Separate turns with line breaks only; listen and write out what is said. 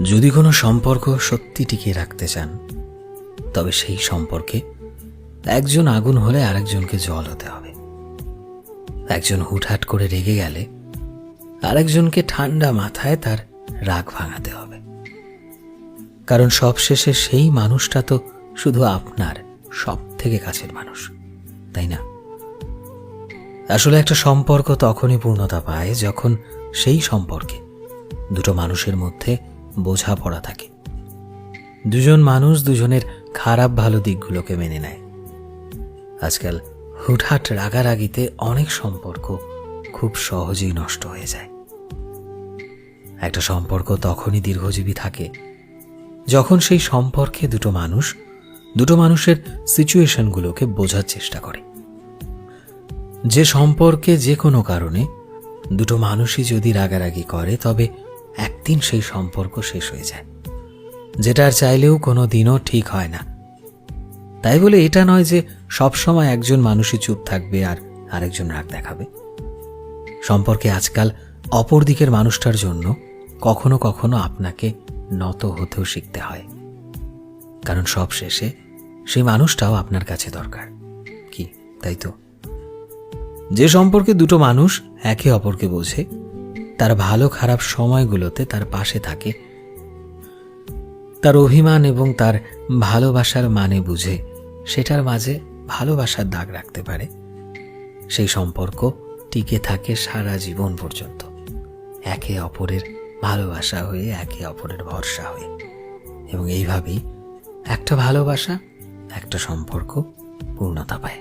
যদি কোনো সম্পর্ক সত্যি টিকিয়ে রাখতে চান, তবে সেই সম্পর্কে একজন আগুন হলে আরেকজনকে জল হতে হবে। একজন হুটহাট করে রেগে গেলে আরেকজনকে ঠান্ডা মাথায় তার রাগ ভাঙাতে হবে। কারণ সবশেষে সেই মানুষটা তো শুধু আপনার সব থেকে কাছের মানুষ, তাই না? আসলে একটা সম্পর্ক তখনই পূর্ণতা পায় যখন সেই সম্পর্কে দুটো মানুষের মধ্যে বোঝাপড়া থাকে। দুজন মানুষ দুজনের খারাপ ভালো দিকগুলোকে মেনে নেয়। আজকাল হুটহাট রাগারাগিতে অনেক সম্পর্ক খুব সহজেই নষ্ট হয়ে যায়। একটা সম্পর্ক তখনই দীর্ঘজীবী থাকে যখন সেই সম্পর্কে দুটো মানুষের সিচুয়েশনগুলোকে বোঝার চেষ্টা করে। যে সম্পর্কে যে কোনো কারণে দুটো মানুষই যদি রাগারাগি করে, তবে একদিন সেই সম্পর্ক শেষ হয়ে যায়, যেটা আর চাইলেও কোনো দিনও ঠিক হয় না। তাই বলে এটা নয় যে সবসময় একজন মানুষই চুপ থাকবে আর আরেকজন রাগ দেখাবে। সম্পর্কে আজকাল অপর দিকের মানুষটার জন্য কখনো কখনো আপনাকে নত হতেও শিখতে হয়, কারণ সব শেষে সেই মানুষটাও আপনার কাছে দরকার। কি তাই তো? যে সম্পর্কে দুটো মানুষ একে অপরকে বোঝে, তার ভালো খারাপ সময়গুলোতে তার পাশে থাকে, তার অভিমান এবং তার ভালোবাসার মানে বুঝে সেটার মাঝে ভালোবাসার দাগ রাখতে পারে, সেই সম্পর্ক টিকে থাকে সারা জীবন পর্যন্ত, একে অপরের ভালোবাসা হয়ে, একে অপরের ভরসা হয়ে। এবং এইভাবেই একটা ভালোবাসা, একটা সম্পর্ক পূর্ণতা পায়।